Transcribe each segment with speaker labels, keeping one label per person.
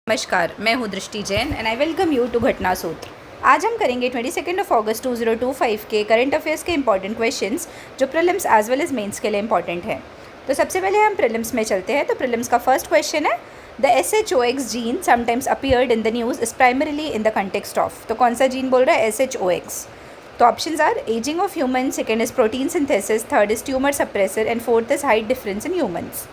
Speaker 1: नमस्कार, मैं हूँ Drishti Jain and I welcome you to Ghatna Sutra. आज हम करेंगे 22 अगस्त 2025 के करंट अफेयर्स के इंपॉर्टेंट क्वेश्चंस जो prelims as well as mains के लिए इंपॉर्टेंट है। तो सबसे पहले हम प्रीलिम्स में चलते हैं। तो प्रीलिम्स का फर्स्ट क्वेश्चन है, the SHOX gene sometimes appeared in the news is primarily in the context of. तो कौन सा जीन बोल रहा है? SHOX। तो options are ageing of human, second is protein synthesis, third is tumour suppressor and fourth is height difference in humans.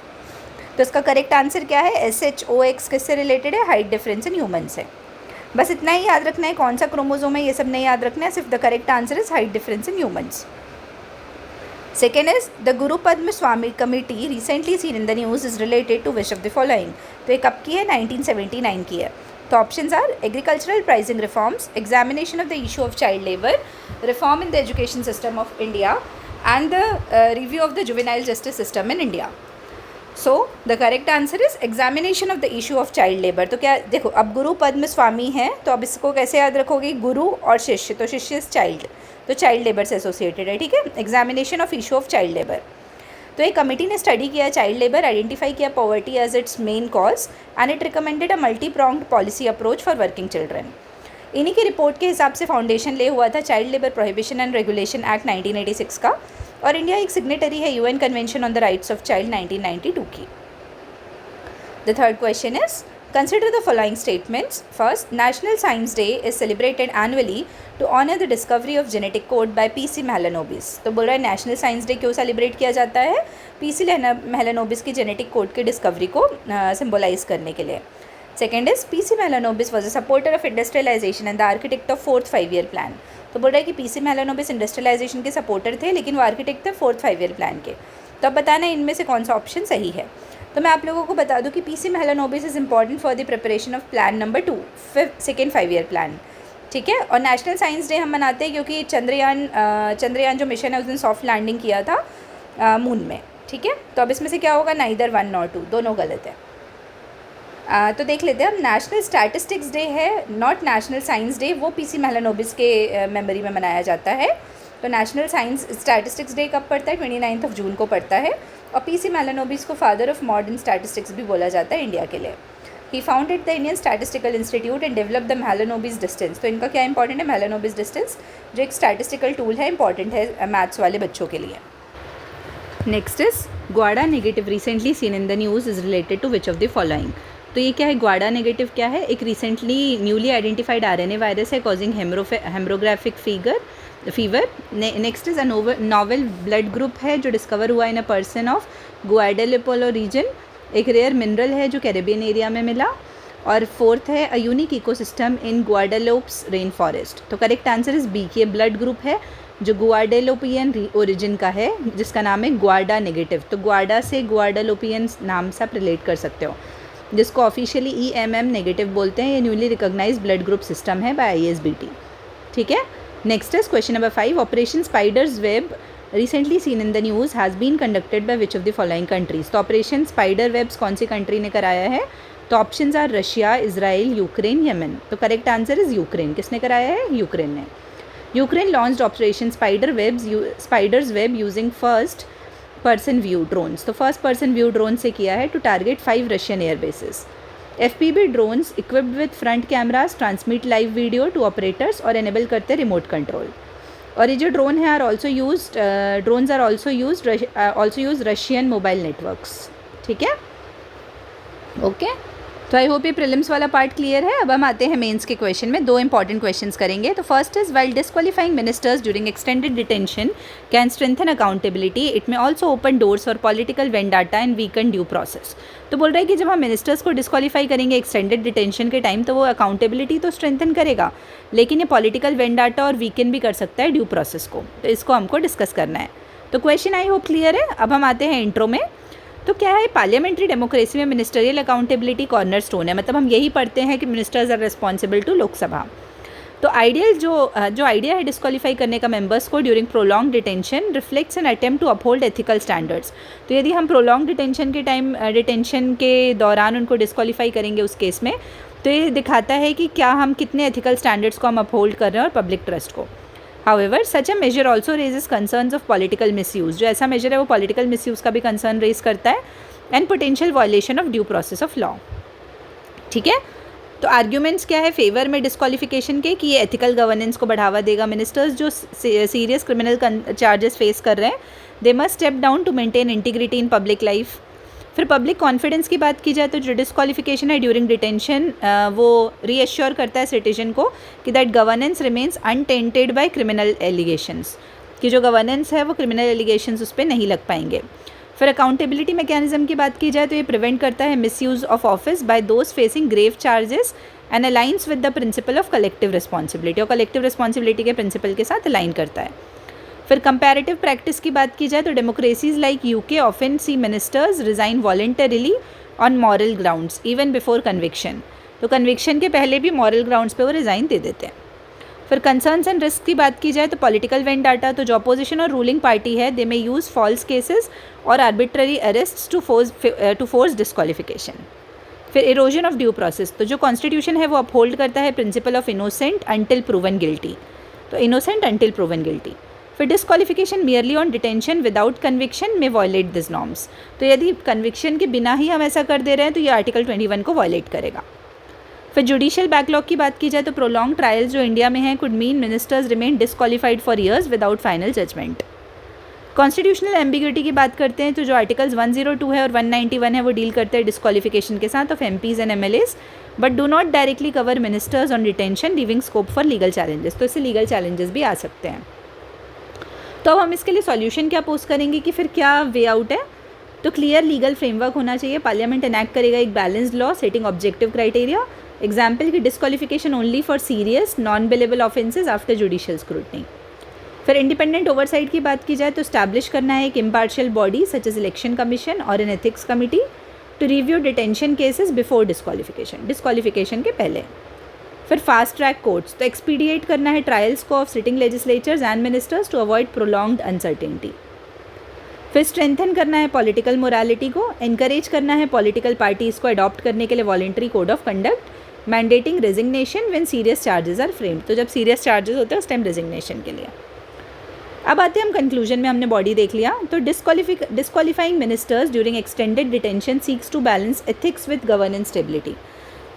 Speaker 1: तो इसका correct answer क्या है? SHOX किससे रिलेटेड है? हाइट डिफरेंस इन ह्यूमन से। बस इतना ही याद रखना है, कौन सा क्रोमोसोम है ये सब नहीं याद रखना है, सिर्फ the correct answer is height difference in humans. Second is the Guru Padma Swami committee recently seen in the news is related to which of the following. तो ये कब की है? 1979 की है। तो options are agricultural pricing reforms, examination of the issue of child labour, reform in the education system of India and the review of the juvenile justice system in India. So the correct answer is examination of the issue of child labour. तो क्या देखो, अब गुरु पद्म स्वामी है तो अब इसको कैसे याद रखोगे? गुरु और शिष्य, तो शिष्य इज चाइल्ड, तो चाइल्ड लेबर से एसोसिएटेड है, ठीक है। Examination of issue of child labour. तो एक कमेटी ने स्टडी किया चाइल्ड लेबर, आइडेंटिफाई किया poverty as its main cause and it recommended a multi pronged policy approach for working children. इन्हीं की रिपोर्ट के हिसाब से फाउंडेशन ले हुआ था child labour prohibition and regulation act 1986 का, और इंडिया एक सिग्नेटरी है UN convention on the rights of child 1992 की। The third question is consider the following statements. First, national science day is celebrated annually to honour the discovery of genetic code by PC Mahalanobis. तो बोल रहा है national science day क्यों celebrate किया जाता है? PC Mahalanobis की जेनेटिक कोड की डिस्कवरी को सिम्बोलाइज करने के लिए। Second is PC Mahalanobis was a supporter of industrialisation and the architect of 4th 5-year plan. तो बोल रहा है कि PC मेलानोबिस इंडस्ट्रियलाइजेशन के सपोर्टर थे लेकिन वो आर्किटेक्ट थे 4th 5-year प्लान के। तो अब बताना है इनमें से कौन सा ऑप्शन सही है। तो मैं आप लोगों को बता दूं कि PC Mahalanobis is important for the preparation of plan number 2, second 5-year plan, ठीक है। और नेशनल साइंस डे हम मनाते हैं क्योंकि चंद्रयान जो मिशन है उस दिन सॉफ्ट लैंडिंग किया था मून में, ठीक है। तो अब इसमें से क्या होगा? नाइदर 1 नॉर 2, दोनों गलत है। तो देख लेते हैं हम। नेशनल स्टैटिस्टिक्स डे है, नॉट नेशनल साइंस डे, वो PC मेलानोबिस के मेमोरी में मनाया जाता है। तो नेशनल साइंस स्टैटिस्टिक्स डे कब पड़ता है? 29 जून को पड़ता है। और PC मेलानोबिस को फादर ऑफ मॉडर्न स्टैटिस्टिक्स भी बोला जाता है इंडिया के लिए। He founded the Indian statistical institute and develop the Mahalanobis distance. तो इनका क्या इंपॉर्टेंट है? मेलानोबिस डिस्टेंस जो एक स्टैटिस्टिकल टूल है, इंपॉर्टेंट है मैथ्स वाले बच्चों के लिए। Next is Gwada negative recently seen in the news is related to which of the following. तो ये क्या है? ग्वाडा नेगेटिव क्या है? एक recently newly identified RNA virus है causing haemorrhagic fever. Next is a novel blood group है जो डिस्कवर हुआ in a person of Guadeloupe region. एक रेयर मिनरल है जो कैरेबियन एरिया में मिला। और फोर्थ है a unique ecosystem in Guadeloupe's rain forest. तो करेक्ट आंसर इज बी, ये ब्लड ग्रुप है जो ग्वाडेलोपियन ओरिजिन का है जिसका नाम है ग्वाडा नेगेटिव। तो ग्वाडा से ग्वाडेलोपियन नाम से आप रिलेट कर सकते हो, जिसको ऑफिशियली EMM नेगेटिव बोलते हैं। ये newly recognised blood group system है बाय ISBT, ठीक है। Next is question number 5, operation spider's web recently seen in the news has been conducted by which of the following countries. तो operation spider webs कौन सी country ने कराया है? तो options are Russia, Israel, Ukraine, Yemen. तो correct answer is Ukraine. किसने कराया है? यूक्रेन ने। Ukraine launched operation spider's web using first person view drones. तो फर्स्ट पर्सन व्यू ड्रोन से किया है to target 5 Russian airbases. FPV drones equipped with front cameras transmit live video to operators और enable करते remote control. और ये जो drone है drones are also use Russian mobile networks, ठीक है, ओके। तो आई होप ये प्रीलिम्स वाला पार्ट क्लियर है। अब हम आते हैं मेंस के क्वेश्चन में। 2 इंपॉर्टेंट क्वेश्चंस करेंगे। तो first is while disqualifying ministers during extended detention can strengthen accountability, it may also open doors for political vendetta and weaken due process. तो बोल रहा है कि जब हम मिनिस्टर्स को डिस्क्वालीफाई करेंगे एक्सटेंडेड डिटेंशन के टाइम तो वो अकाउंटेबिलिटी तो स्ट्रेंथन करेगा, लेकिन ये पॉलिटिकल वेंडाटा और वीकन भी कर सकता है ड्यू प्रोसेस को। तो इसको हमको डिस्कस करना है। तो क्वेश्चन आई होप क्लियर है। अब हम आते हैं इंट्रो में। तो क्या है? पार्लियामेंट्री डेमोक्रेसी में मिनिस्टरियल अकाउंटेबिलिटी कॉर्नर स्टोन है। मतलब हम यही पढ़ते हैं कि ministers are responsible to Lok Sabha. तो आइडियल जो आइडिया है डिस्क्वालीफाई करने का मेंबर्स को during prolong detention reflects an attempt to uphold ethical standards. तो यदि हम प्रोलॉन्ग डिटेंशन के दौरान उनको डिस्क्वालीफाई करेंगे उस केस में, तो ये दिखाता है कि क्या हम कितने एथिकल स्टैंडर्ड्स को हम अपहोल्ड कर रहे हैं और पब्लिक ट्रस्ट को। However, such a measure also raises concerns of political misuse। जो ऐसा मेजर है वो पॉलिटिकल मिसयूज़ का भी कंसर्न रेज करता है and potential violation of due process of law, ठीक है। तो आर्ग्यूमेंट्स क्या है फेवर में डिस्क्वालिफिकेशन के कि ये एथिकल गवर्नेंस को बढ़ावा देगा। मिनिस्टर्स जो सीरियस क्रिमिनल चार्जेस फेस कर रहे हैं they must step down to maintain integrity in public life. फिर पब्लिक कॉन्फिडेंस की बात की जाए तो जो डिस्क्वालिफिकेशन है ड्यूरिंग डिटेंशन वो रीएश्योर करता है सिटीजन को कि that governance remains untainted by criminal allegations, कि जो गवर्नेंस है वो क्रिमिनल एलिगेशंस उस पर नहीं लग पाएंगे। फिर अकाउंटेबिलिटी मैकेनिज्म की बात की जाए तो ये प्रिवेंट करता है misuse of office by those facing grave charges and aligns with the principle of collective responsibility, और कलेक्टिव रिस्पॉन्सिबिलिटी के प्रिंसिपल के साथ अलाइन करता है। फिर कंपैरेटिव प्रैक्टिस की बात की जाए तो democracies like UK often see ministers resign voluntarily on moral grounds even before conviction, तो कन्विक्शन के पहले भी मॉरल ग्राउंड्स पे वो रिज़ाइन दे देते हैं। फिर कंसर्न्स एंड रिस्क की बात की जाए तो पॉलिटिकल वेंडाटा, तो जो अपोजिशन और रूलिंग पार्टी है they may use false cases और arbitrary arrests to force disqualification. फिर इरोजन ऑफ ड्यू प्रोसेस, तो जो कॉन्स्टिट्यूशन है वो अपहोल्ड करता है principle of innocent until proven guilty, तो इनोसेंट अंटिल प्रूवन गिल्टी। फिर disqualification merely on detention without conviction में वॉयलेट दिस नॉर्म्स, तो यदि कन्विक्शन के बिना ही हम ऐसा कर दे रहे हैं तो ये आर्टिकल 21 को वॉयलेट करेगा। फिर जुडिशियल बैकलॉग की बात की जाए तो प्रोलॉन्ग ट्रायल्स जो इंडिया में हैं could mean ministers remain disqualified for years without final judgment. Constitutional ambiguity की बात करते हैं तो जो आर्टिकल्स 102 है और 191 है वो डील करते हैं डिस्क्वालिफिकेशन के साथ of MPs and MLAs but do not directly cover ministers on detention leaving scope for legal challenges, तो इससे लीगल चैलेंजेस भी आ सकते हैं। तो अब हम इसके लिए सॉल्यूशन क्या पोस्ट करेंगे कि फिर क्या वे आउट है, तो क्लियर लीगल फ्रेमवर्क होना चाहिए। पार्लियामेंट एनैक्ट करेगा एक balanced law setting objective criteria, example की disqualification only for serious non bailable offences after judicial scrutiny. फिर इंडिपेंडेंट ओवरसाइट की बात की जाए तो स्टैब्लिश करना है एक impartial body such as election commission और an ethics committee to review detention cases before disqualification के पहले। फिर फास्ट ट्रैक कोर्ट्स, तो एक्सपीडिएट करना है ट्रायल्स को of sitting legislatures and ministers to avoid prolonged uncertainty. फिर स्ट्रेंथन करना है पॉलिटिकल मोरालिटी को, एनकरेज करना है पॉलिटिकल पार्टीज़ को अडॉप्ट करने के लिए voluntary code of conduct mandating resignation when serious charges are framed, तो जब सीरियस चार्जेस होते हैं उस टाइम रेजिग्नेशन के लिए। अब आते हैं हम कंक्लूजन में, हमने बॉडी देख लिया। तो disqualifying ministers during extended detention seeks to balance ethics with governance stability,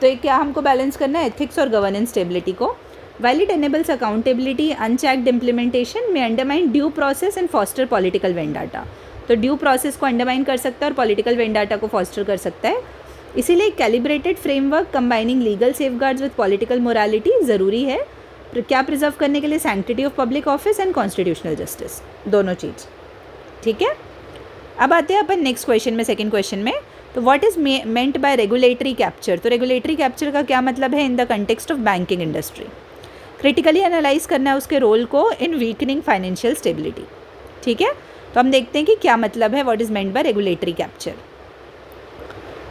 Speaker 1: तो क्या हमको बैलेंस करना है एथिक्स और गवर्नेंस स्टेबिलिटी को। While it enables accountability unchecked implementation may undermine due process and foster political vendetta, तो ड्यू प्रोसेस को undermine कर सकता है और पॉलिटिकल वेंडाटा को फॉस्टर कर सकता है। इसीलिए calibrated framework combining legal safeguards with political morality ज़रूरी है, क्या प्रिजर्व करने के लिए sanctity of public office and constitutional justice, दोनों चीज़। ठीक है, अब आते हैं अपन नेक्स्ट क्वेश्चन में, सेकंड क्वेश्चन में। तो what is meant by regulatory capture, तो रेगुलेटरी कैप्चर का क्या मतलब है इन the context of banking industry. Critically analyse करना है उसके रोल को इन वीकनिंग फाइनेंशियल स्टेबिलिटी। ठीक है, तो हम देखते हैं कि क्या मतलब है what is meant by regulatory capture.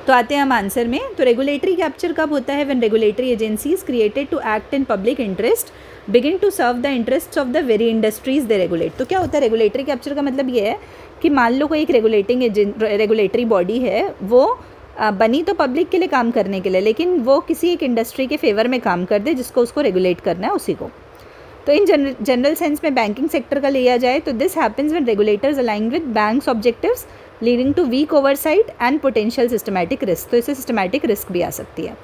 Speaker 1: तो आते हैं हम आंसर में। तो रेगुलेटरी कैप्चर कब होता है, when regulatory agencies created to act in public interest begin to serve the interests of the very industries they regulate. तो क्या होता है रेगुलेटरी कैप्चर का मतलब ये है कि मान लो कोई एक रेगुलेटरी बॉडी है, वो बनी तो पब्लिक के लिए काम करने के लिए, लेकिन वो किसी एक इंडस्ट्री के फेवर में काम कर दे जिसको उसको रेगुलेट करना है उसी को। तो इन जनरल सेंस में बैंकिंग सेक्टर का लिया जाए तो this happens when regulators align with banks objectives leading to weak oversight and potential systematic risk, तो इससे सिस्टमैटिक रिस्क भी आ सकती है।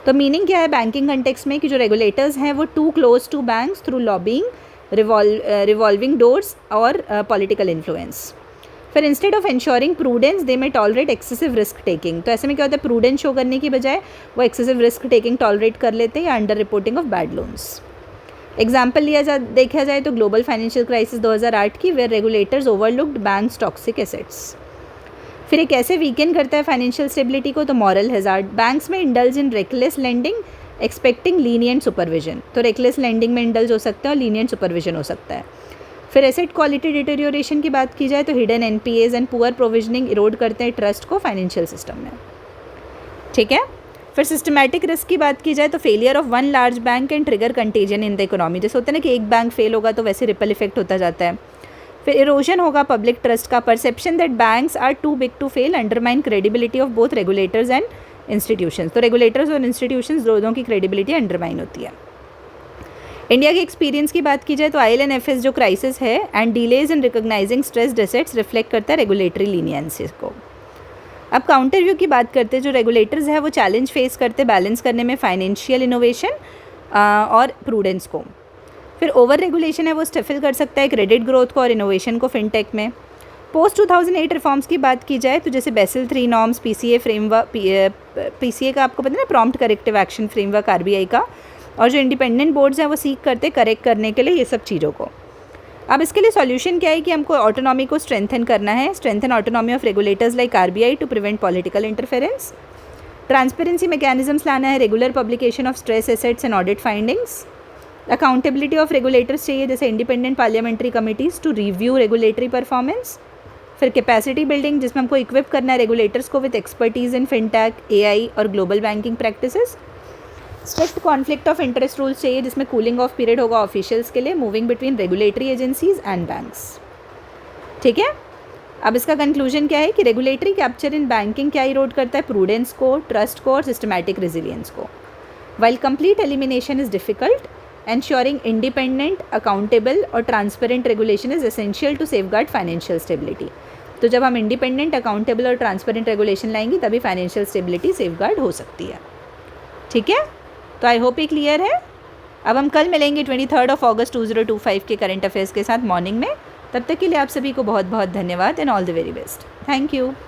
Speaker 1: तो मीनिंग क्या है बैंकिंग कंटेक्स्ट में कि जो रेगुलेटर्स हैं वो too close to banks through lobbying, revolving doors और पॉलिटिकल इन्फ्लुएंस। फिर instead of ensuring prudence they may tolerate excessive risk taking, तो ऐसे में क्या होता है प्रूडेंस शो करने की बजाय वो एक्सेसिव रिस्क टेकिंग टॉलरेट कर लेते हैं या under reporting of bad loans. Example देखा जाए तो ग्लोबल फाइनेंशियल क्राइसिस 2008 की, where regulators overlooked banks toxic assets. फिर एक कैसे वीकेन करता है फाइनेंशियल स्टेबिलिटी को, तो मॉरल हैजार्ड, बैंक्स में indulge in reckless lending expecting lenient supervision, तो रेकलेस लेंडिंग में इंडल्ज हो सकता है और लीनियंट सुपरविजन हो सकता है। फिर एसेट क्वालिटी डिटेरियोरेशन की बात की जाए तो hidden NPAs and poor provisioning Erode करते हैं ट्रस्ट को फाइनेंशियल सिस्टम में। ठीक है, फिर सिस्टमैटिक रिस्क की बात की जाए तो failure of one large bank and trigger contagion in the economy, जैसे होता है ना कि एक बैंक फेल होगा तो वैसे रिपल इफेक्ट होता जाता है। फिर इरोजन होगा पब्लिक ट्रस्ट का, perception that banks are too big to fail undermine credibility of both regulators and institutions, तो रेगुलेटर्स और इंस्टीट्यूशंस दोनों की क्रेडिबिलिटी अंडरमाइन होती है। इंडिया के एक्सपीरियंस की बात की जाए तो IL&FS जो क्राइसिस है and delays in recognising stressed assets reflect करता है रेगुलेटरी लीनियंसी को। अब काउंटर व्यू की बात करते हैं। जो रेगुलेटर्स है वो चैलेंज फेस करते बैलेंस करने में फाइनेंशियल इनोवेशन और प्रूडेंस को। फिर ओवर रेगुलेशन है वो स्टिफल कर सकता है क्रेडिट ग्रोथ को और इनोवेशन को फिनटेक में। पोस्ट 2008 रिफॉर्म्स की बात की जाए तो जैसे Basel 3 norms, PCA framework, PCA का आपको पता है ना, prompt corrective action framework RBI का, और जो इंडिपेंडेंट बोर्ड्स हैं वो सीख करते करेक्ट करने के लिए ये सब चीज़ों को। अब इसके लिए सॉल्यूशन क्या है कि हमको ऑटोनॉमी को स्ट्रेंथन करना है, strengthen autonomy of regulators like RBI to prevent political interference. Transparency mechanisms लाना है, regular publication of stress assets and audit findings. Accountability of regulators चाहिए, जैसे independent parliamentary committees to review regulatory performance. फिर capacity building, जिसमें हमको equip करना है regulators को with expertise in fintech, AI और global banking practices. Strict conflict of interest rules चाहिए, जिसमें कूलिंग ऑफ पीरियड होगा ऑफिशियल्स के लिए moving between regulatory agencies and banks. ठीक है, अब इसका कंक्लूजन क्या है कि रेगुलेटरी कैप्चर इन बैंकिंग क्या इरोड करता है, प्रूडेंस को, ट्रस्ट को और सिस्टमैटिक रेजिलियंस को। While complete elimination is difficult, ensuring independent, accountable और transparent regulation is essential to safeguard financial stability. तो जब हम इंडिपेंडेंट, अकाउंटेबल और ट्रांसपेरेंट रेगुलेशन लाएंगे तभी फाइनेंशियल स्टेबिलिटी सेफगार्ड हो सकती है। ठीक है, तो आई होप ये क्लियर है। अब हम कल मिलेंगे 23 अगस्त 2025 के करंट अफेयर्स के साथ मॉर्निंग में। तब तक के लिए आप सभी को बहुत बहुत धन्यवाद and all the very best. Thank you.